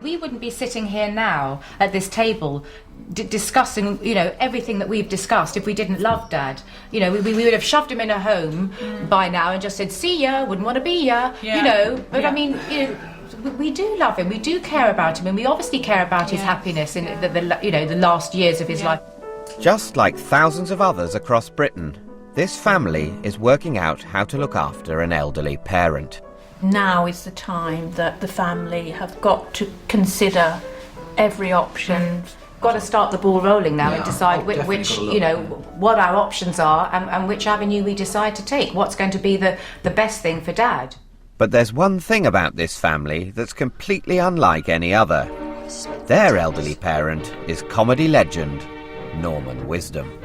We wouldn't be sitting here now at this table discussing, you know, everything that we've discussed if we didn't love Dad. You know, we would have shoved him in a home by now and just said, see ya, wouldn't want to be ya, you know. But I mean, you know, we do love him, we do care about him, and we obviously care about his happiness in the last years of his life. Just like thousands of others across Britain, this family is working out how to look after an elderly parent. Now is the time that the family have got to consider every option. Got to start the ball rolling now and decide which you know, what our options are and which avenue we decide to take. What's going to be the best thing for Dad? But there's one thing about this family that's completely unlike any other. Their elderly parent is comedy legend Norman Wisdom.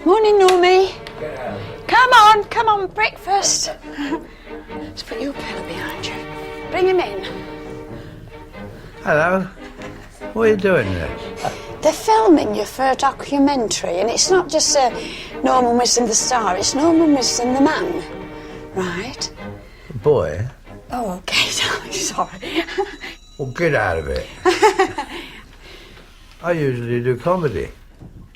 Morning, Normie. Come on, breakfast. Let's put your pillow behind you. Bring him in. Hello. What are you doing there? They're filming you for a documentary, and it's not just Norman Wisdom the star, it's Norman Wisdom the man. Right? Boy? Oh, okay, sorry. Well, get out of it. I usually do comedy.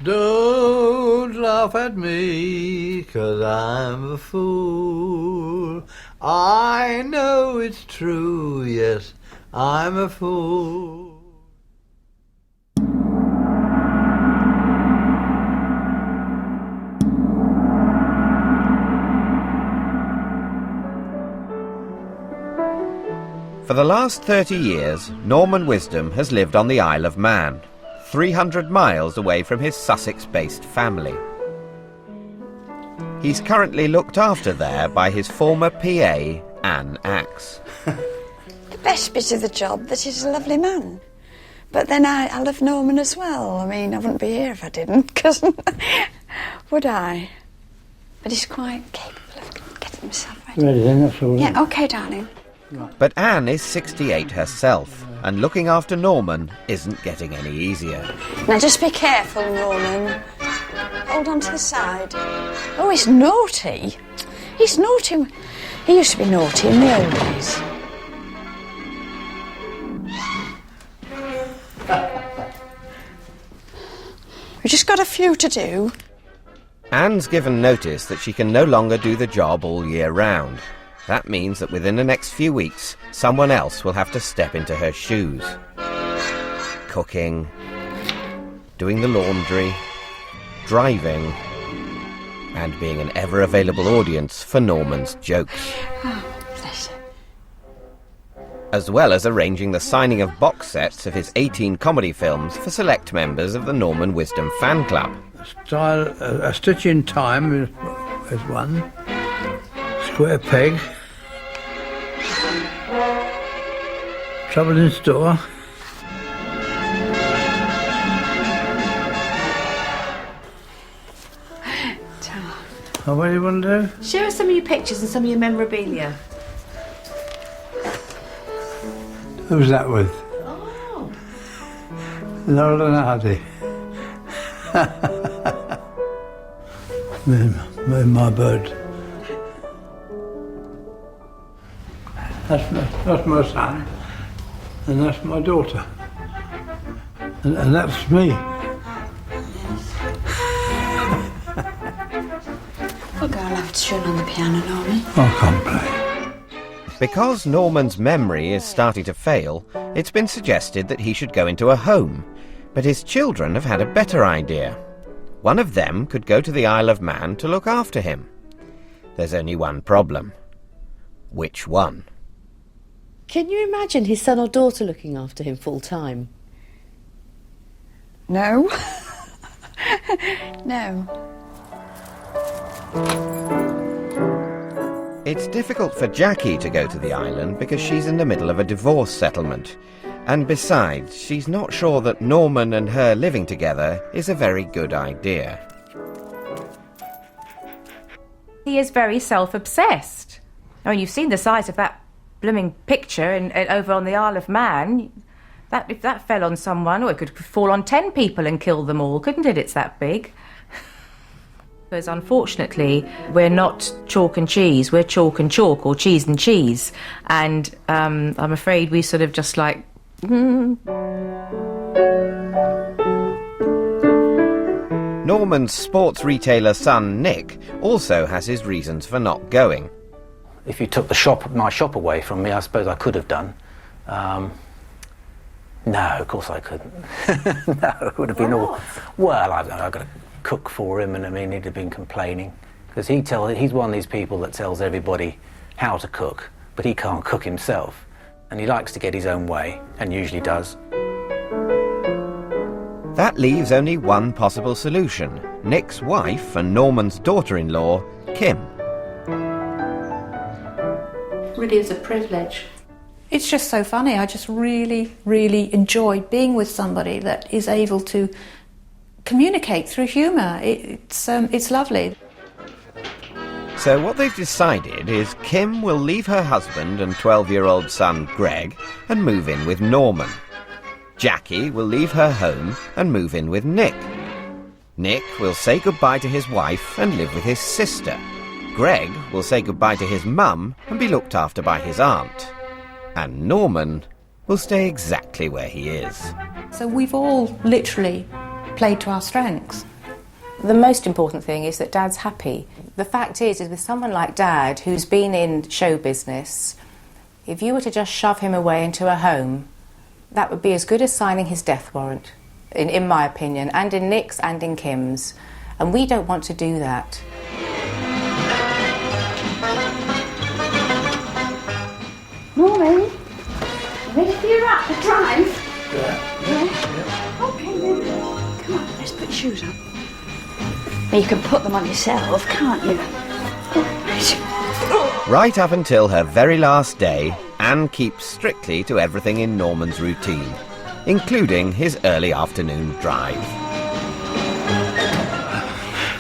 Don't laugh at me, 'cause I'm a fool. I know it's true, yes, I'm a fool. For the last 30 years, Norman Wisdom has lived on the Isle of Man, 300 miles away from his Sussex-based family. He's currently looked after there by his former PA, Anne Axe. The best bit of the job, that he's a lovely man. But then I love Norman as well. I mean, I wouldn't be here if I didn't, because would I? But he's quite capable of getting himself ready. Ready then, that's all. Yeah, OK, darling. But Anne is 68 herself, and looking after Norman isn't getting any easier. Now just be careful, Norman. Hold on to the side. Oh, he's naughty. He's naughty. He used to be naughty in the old days. We've just got a few to do. Anne's given notice that she can no longer do the job all year round. That means that within the next few weeks, someone else will have to step into her shoes. Cooking, doing the laundry, driving, and being an ever-available audience for Norman's jokes. Oh, bless you. As well as arranging the signing of box sets of his 18 comedy films for select members of the Norman Wisdom fan club. A Stitch in Time is one. Square Peg. Trouble in Store. Oh, what do you want to do? Show us some of your pictures and some of your memorabilia. Who's that with? Oh. Laurel and Hardy. my bird. That's my son, and that's my daughter, and that's me. We'll go and have a tune on the piano, Norman. I can't play. Because Norman's memory is starting to fail, it's been suggested that he should go into a home. But his children have had a better idea. One of them could go to the Isle of Man to look after him. There's only one problem. Which one? Can you imagine his son or daughter looking after him full time? No. No. It's difficult for Jackie to go to the island because she's in the middle of a divorce settlement. And besides, she's not sure that Norman and her living together is a very good idea. He is very self-obsessed. I mean, you've seen the size of that blooming picture over on the Isle of Man. If that fell on someone, or it could fall on 10 people and kill them all, couldn't it? It's that big. Because unfortunately, we're not chalk and cheese, we're chalk and chalk, or cheese and cheese. And I'm afraid we sort of just like... Norman's sports retailer son, Nick, also has his reasons for not going. If you took my shop away from me, I suppose I could have done. No, of course I couldn't. No, it would have been all... Well, I've got to cook for him, and I mean, he'd have been complaining. Because he's one of these people that tells everybody how to cook, but he can't cook himself. And he likes to get his own way, and usually does. That leaves only one possible solution: Nick's wife and Norman's daughter-in-law, Kim. Really is a privilege. It's just so funny. I just really, really enjoy being with somebody that is able to communicate through humour. It's lovely. So what they've decided is Kim will leave her husband and 12-year-old son, Greg, and move in with Norman. Jackie will leave her home and move in with Nick. Nick will say goodbye to his wife and live with his sister. Greg will say goodbye to his mum and be looked after by his aunt. And Norman will stay exactly where he is. So we've all literally played to our strengths. The most important thing is that Dad's happy. The fact is with someone like Dad, who's been in show business, if you were to just shove him away into a home, that would be as good as signing his death warrant, in my opinion, and in Nick's and in Kim's. And we don't want to do that. Norman, ready for your drive? Yeah. Okay then. Come on, let's put your shoes on. Now you can put them on yourself, can't you? Right up until her very last day, Anne keeps strictly to everything in Norman's routine, including his early afternoon drive.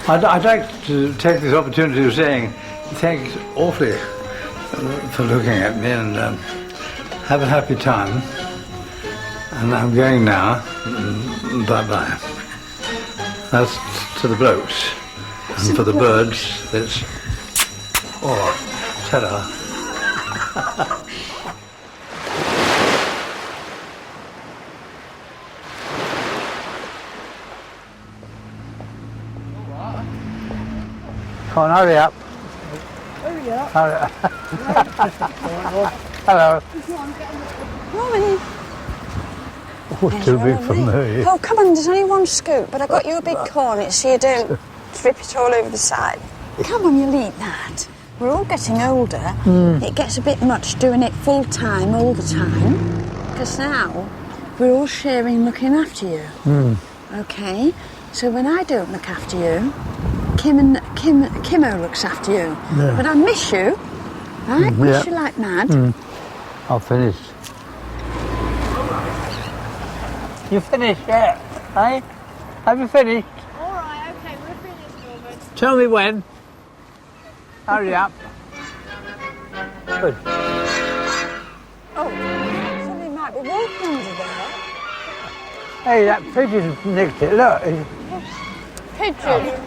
I'd like to take this opportunity of saying thanks awfully for looking at me, and have a happy time. And I'm going now. Bye-bye. That's to the blokes. And for the birds, it's... Oh, ta-da. Come on, hurry up. Hurry up. Hurry up. Hello. Norman. Oh, too big for me. Oh, come on, there's only one scoop, but I got you a big cornet so you don't trip it all over the side. Come on, you'll eat that. We're all getting older. It gets a bit much doing it full time all the time. Because now we're all sharing looking after you. Okay? So when I don't look after you, Kimmo looks after you. Yeah. But I miss you. Right? Miss you like mad. I'll finish. You finished yet? Eh? Have you finished? All right, okay, we're finished, Norman. Tell me when. Hurry up. Good. Oh, somebody might be walking under there. Hey, that pigeon's nicked it. Look. Pigeon.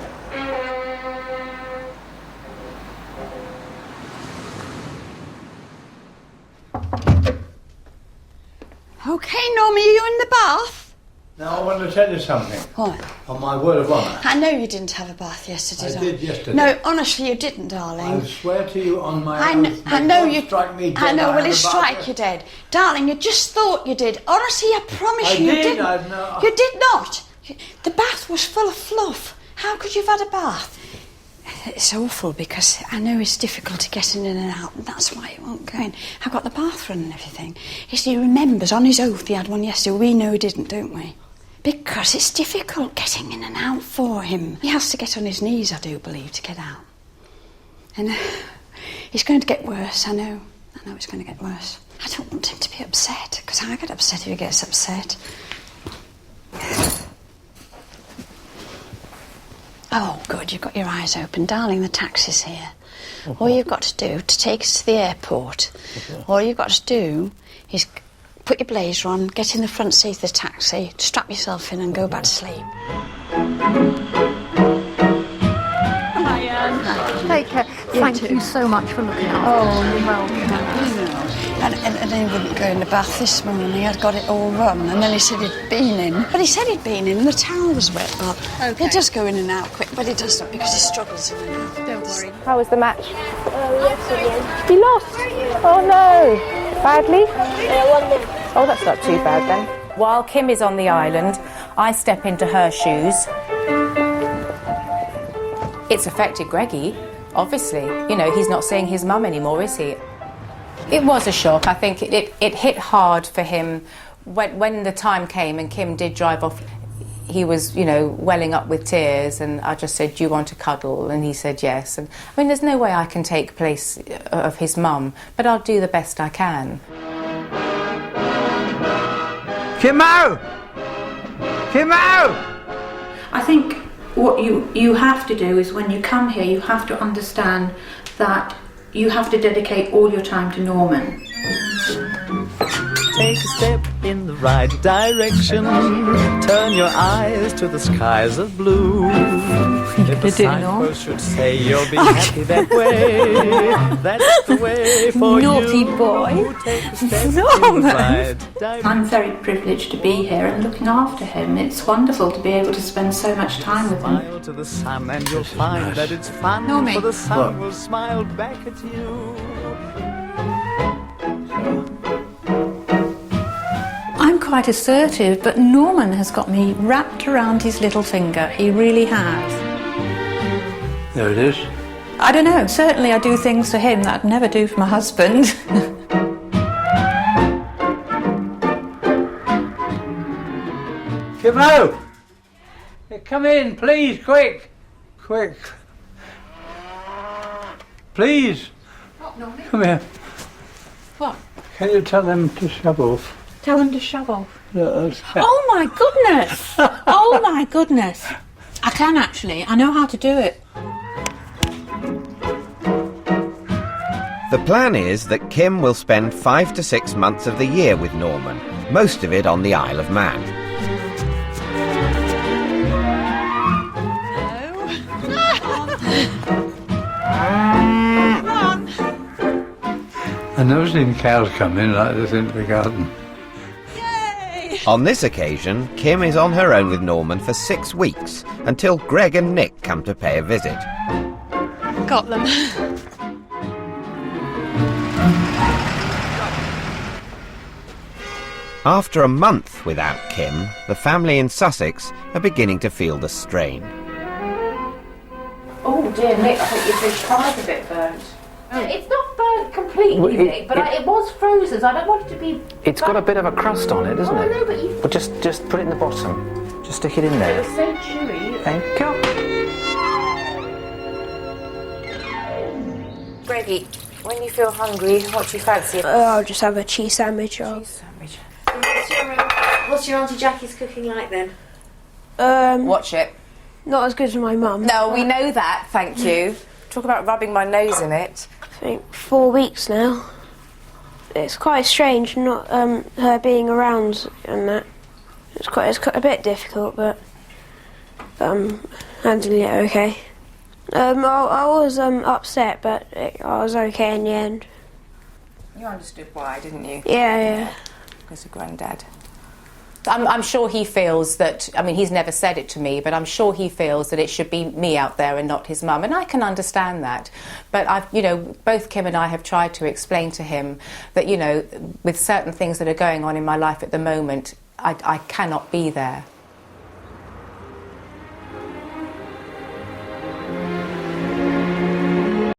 Okay, Norman, are you in the bath? Now, I want to tell you something. What? On my word of honour. I know you didn't have a bath yesterday. I did yesterday. No, honestly, you didn't, darling. I swear to you on my I oath. know you. Strike me dead. I know. Will had he a strike bath. you dead, darling? You just thought you did. Honestly, I promise I you, you did, didn't. I know. You did not. The bath was full of fluff. How could you have had a bath? It's awful because I know it's difficult to get in and out, and that's why it won't go in. I've got the bath run and everything. He remembers on his oath he had one yesterday. We know he didn't, don't we? Because it's difficult getting in and out for him. He has to get on his knees, I do believe, to get out. And it's going to get worse, I know. I know it's going to get worse. I don't want him to be upset, because I get upset if he gets upset. Oh, good, you've got your eyes open. Darling, the taxi's here. All you've got to do to take us to the airport, all you've got to do is put your blazer on, get in the front seat of the taxi, strap yourself in and go back to sleep. Thank you so much for looking after me. And he wouldn't go in the bath this morning. He had got it all run, and then he said he'd been in. But he said he'd been in, and the towel was wet. But he does go in and out quick, but he doesn't because he struggles in and out. Don't worry. How was the match? Yes, again. You lost? Oh no. Badly? 1-0. Oh, that's not too bad then. While Kim is on the island, I step into her shoes. It's affected Greggy, obviously. You know, he's not seeing his mum anymore, is he? It was a shock. I think it hit hard for him when the time came and Kim did drive off. He was, you know, welling up with tears, and I just said, "Do you want a cuddle?" And he said yes. And I mean, there's no way I can take place of his mum, but I'll do the best I can. Kimmo! Kimmo! I think what you have to do is when you come here, you have to understand that you have to dedicate all your time to Norman. Take a step in the right direction. Turn your eyes to the skies of blue. If the signpost should say you'll be happy that way, that's the way for Naughty you. boy. Take a step in the Norman. right direction. I'm very privileged to be here and looking after him. It's wonderful to be able to spend so much time with him. Smile to the sun and you'll find that it's fun, Norman. for the sun will smile back at you. I'm quite assertive, but Norman has got me wrapped around his little finger. He really has. There it is. I don't know, certainly I do things for him that I'd never do for my husband. Kimmo! Hey, come in, please, quick! Quick. Please! Come here. What? Can you tell them to shove off? Tell him to shove off. Yes. Oh my goodness! Oh my goodness! I can actually, I know how to do it. The plan is that Kim will spend 5 to 6 months of the year with Norman, most of it on the Isle of Man. I've never seen cows come in like this into the garden. On this occasion, Kim is on her own with Norman for 6 weeks, until Greg and Nick come to pay a visit. Got them. After a month without Kim, the family in Sussex are beginning to feel the strain. Oh dear, Nick, I think your fish pie's a bit burnt. It's not burnt completely, Well, Nick, but it was frozen, so I don't want it to be... It's got a bit of a crust on it, doesn't Oh, it? no, but you... Well, just put it in the bottom. Just stick it in there. It's so chewy. Thank you. Greggy, when you feel hungry, what do you fancy? I'll just have a cheese sandwich. Or... Sandwich. What's your Auntie Jackie's cooking like then? Watch it. Not as good as my mum. No, we know that, thank you. Talk about rubbing my nose in it. I think 4 weeks now. It's quite strange not her being around and that. It's quite a bit difficult, but handling it okay. I was upset, but I was okay in the end. You understood why, didn't you? Yeah. Because of Grandad. I'm sure he feels that, I mean, he's never said it to me, but I'm sure he feels that it should be me out there and not his mum, and I can understand that. But both Kim and I have tried to explain to him that, with certain things that are going on in my life at the moment, I cannot be there.